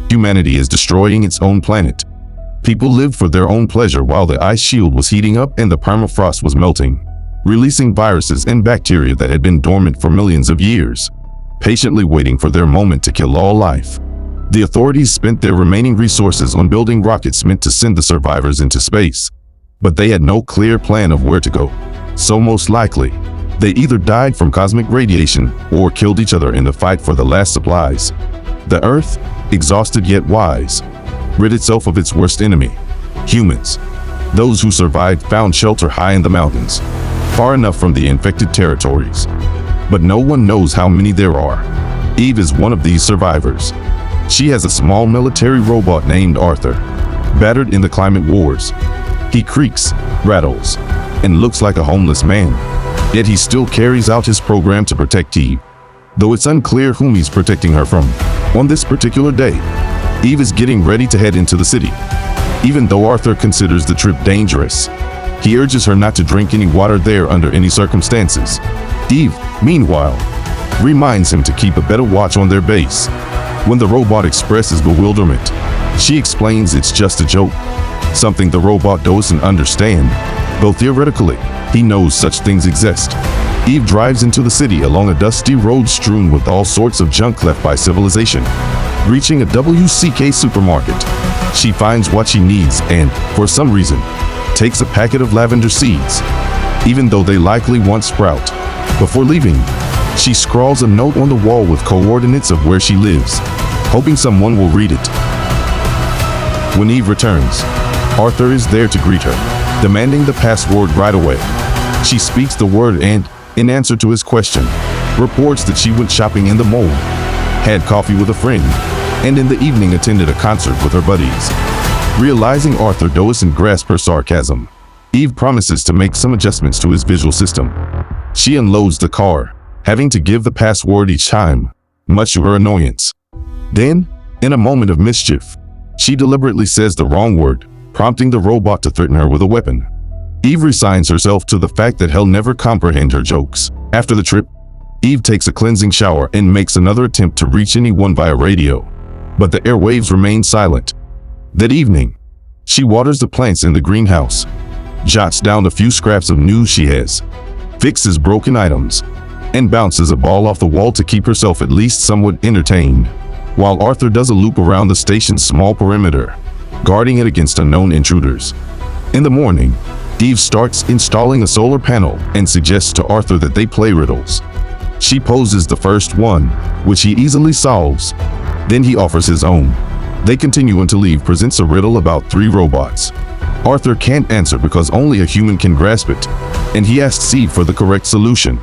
Humanity is destroying its own planet. People lived for their own pleasure while the ice shield was heating up and the permafrost was melting, releasing viruses and bacteria that had been dormant for millions of years, patiently waiting for their moment to kill all life. The authorities spent their remaining resources on building rockets meant to send the survivors into space, but they had no clear plan of where to go. So most likely, they either died from cosmic radiation or killed each other in the fight for the last supplies. The Earth, exhausted yet wise, rid itself of its worst enemy, humans. Those who survived found shelter high in the mountains, far enough from the infected territories. But no one knows how many there are. Eve is one of these survivors. She has a small military robot named Arthur, battered in the climate wars. He creaks, rattles, and looks like a homeless man. Yet he still carries out his program to protect Eve, though it's unclear whom he's protecting her from. On this particular day, Eve is getting ready to head into the city. Even though Arthur considers the trip dangerous, he urges her not to drink any water there under any circumstances. Eve, meanwhile, reminds him to keep a better watch on their base. When the robot expresses bewilderment, she explains it's just a joke, something the robot doesn't understand, though theoretically, he knows such things exist. Eve drives into the city along a dusty road strewn with all sorts of junk left by civilization. Reaching a WCK supermarket, she finds what she needs and, for some reason, takes a packet of lavender seeds, even though they likely once sprout. Before leaving, she scrawls a note on the wall with coordinates of where she lives, hoping someone will read it. When Eve returns, Arthur is there to greet her, demanding the password right away. She speaks the word and, in answer to his question, reports that she went shopping in the mall, had coffee with a friend, and in the evening attended a concert with her buddies. Realizing Arthur doesn't grasp her sarcasm, Eve promises to make some adjustments to his visual system. She unloads the car, having to give the password each time, much to her annoyance. Then, in a moment of mischief, she deliberately says the wrong word, prompting the robot to threaten her with a weapon. Eve resigns herself to the fact that he'll never comprehend her jokes. After the trip, Eve takes a cleansing shower and makes another attempt to reach anyone via radio, but the airwaves remain silent. That evening, she waters the plants in the greenhouse, jots down a few scraps of news she has, fixes broken items, and bounces a ball off the wall to keep herself at least somewhat entertained, while Arthur does a loop around the station's small perimeter, guarding it against unknown intruders. In the morning, Eve starts installing a solar panel and suggests to Arthur that they play riddles. She poses the first one, which he easily solves. Then he offers his own. They continue until Eve presents a riddle about 3 robots. Arthur can't answer because only a human can grasp it, and he asks Eve for the correct solution.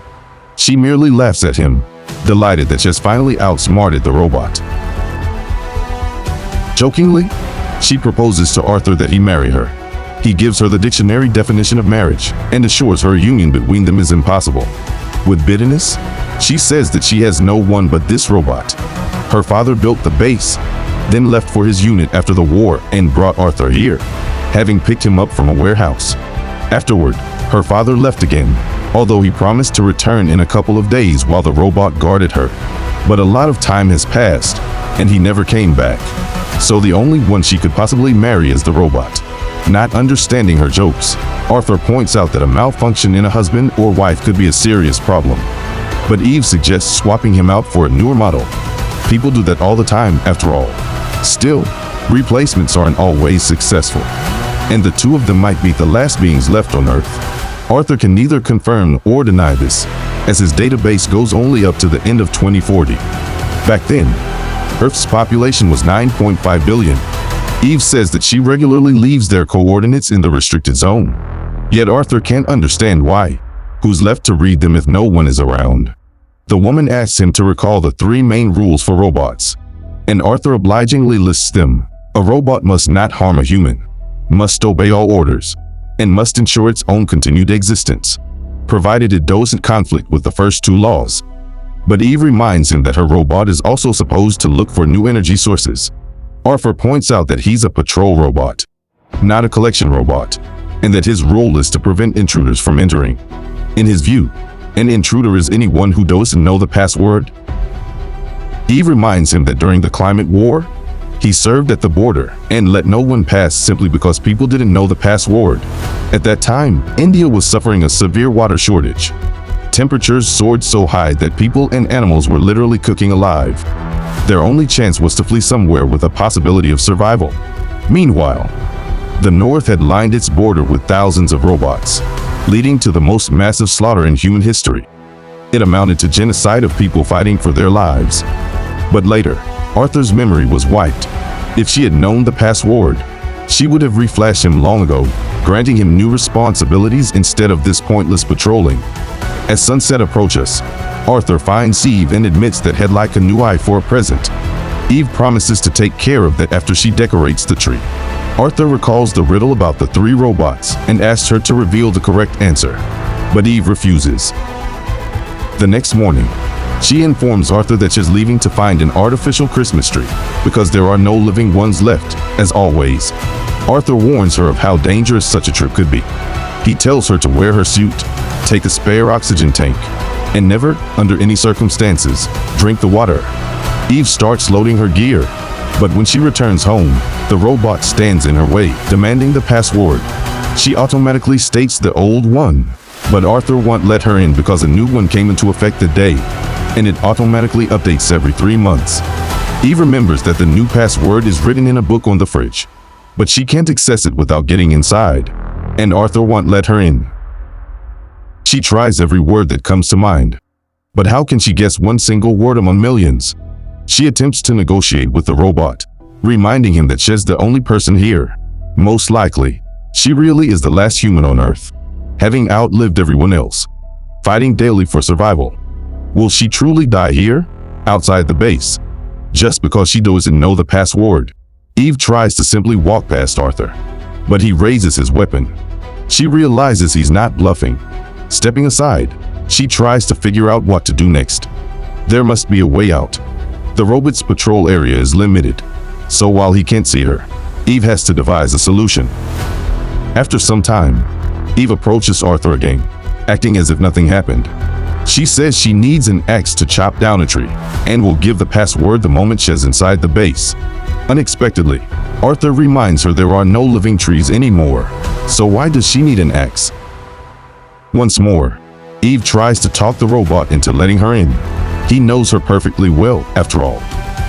She merely laughs at him, delighted that she has finally outsmarted the robot. Jokingly, she proposes to Arthur that he marry her. He gives her the dictionary definition of marriage and assures her a union between them is impossible. With bitterness, she says that she has no one but this robot. Her father built the base, then left for his unit after the war and brought Arthur here, having picked him up from a warehouse. Afterward, her father left again, although he promised to return in a couple of days while the robot guarded her. But a lot of time has passed, and he never came back. So the only one she could possibly marry is the robot. Not understanding her jokes, Arthur points out that a malfunction in a husband or wife could be a serious problem. But Eve suggests swapping him out for a newer model. People do that all the time, after all. Still, replacements aren't always successful, and the 2 of them might be the last beings left on Earth. Arthur can neither confirm or deny this, as his database goes only up to the end of 2040. Back then, Earth's population was 9.5 billion. Eve says that she regularly leaves their coordinates in the restricted zone. Yet Arthur can't understand why. Who's left to read them if no one is around? The woman asks him to recall the 3 main rules for robots, and Arthur obligingly lists them. A robot must not harm a human, must obey all orders, and must ensure its own continued existence, provided it doesn't conflict with the first 2 laws. But Eve reminds him that her robot is also supposed to look for new energy sources. Arthur points out that he's a patrol robot, not a collection robot, and that his role is to prevent intruders from entering. In his view, an intruder is anyone who doesn't know the password. Eve reminds him that during the climate war, He served at the border and let no one pass simply because people didn't know the password. At that time, India was suffering a severe water shortage. Temperatures soared so high that people and animals were literally cooking alive. Their only chance was to flee somewhere with a possibility of survival. Meanwhile, the North had lined its border with thousands of robots, leading to the most massive slaughter in human history. It amounted to genocide of people fighting for their lives. But later, Arthur's memory was wiped. If she had known the password, she would have reflashed him long ago, granting him new responsibilities instead of this pointless patrolling. As sunset approaches, Arthur finds Eve and admits that he'd like a new eye for a present. Eve promises to take care of that after she decorates the tree. Arthur recalls the riddle about the 3 robots and asks her to reveal the correct answer, but Eve refuses. The next morning, she informs Arthur that she's leaving to find an artificial Christmas tree because there are no living ones left, as always. Arthur warns her of how dangerous such a trip could be. He tells her to wear her suit, take a spare oxygen tank, and never, under any circumstances, drink the water. Eve starts loading her gear, but when she returns home, the robot stands in her way, demanding the password. She automatically states the old one, but Arthur won't let her in because a new one came into effect that day, and it automatically updates every 3 months. Eve remembers that the new password is written in a book on the fridge, but she can't access it without getting inside, and Arthur won't let her in. She tries every word that comes to mind, but how can she guess one single word among millions? She attempts to negotiate with the robot, reminding him that she's the only person here. Most likely, she really is the last human on Earth, having outlived everyone else, fighting daily for survival. Will she truly die here, outside the base, just because she doesn't know the password? Eve tries to simply walk past Arthur, but he raises his weapon. She realizes he's not bluffing. Stepping aside, she tries to figure out what to do next. There must be a way out. The robot's patrol area is limited, so while he can't see her, Eve has to devise a solution. After some time, Eve approaches Arthur again, acting as if nothing happened. She says she needs an axe to chop down a tree, and will give the password the moment she's inside the base. Unexpectedly, Arthur reminds her there are no living trees anymore, so why does she need an axe? Once more, Eve tries to talk the robot into letting her in. He knows her perfectly well, after all.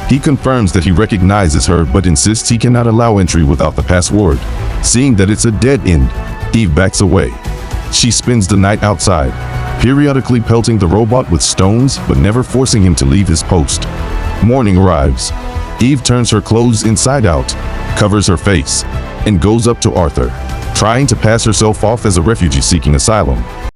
He confirms that he recognizes her but insists he cannot allow entry without the password. Seeing that it's a dead end, Eve backs away. She spends the night outside, periodically pelting the robot with stones but never forcing him to leave his post. Morning arrives. Eve turns her clothes inside out, covers her face, and goes up to Arthur, trying to pass herself off as a refugee seeking asylum.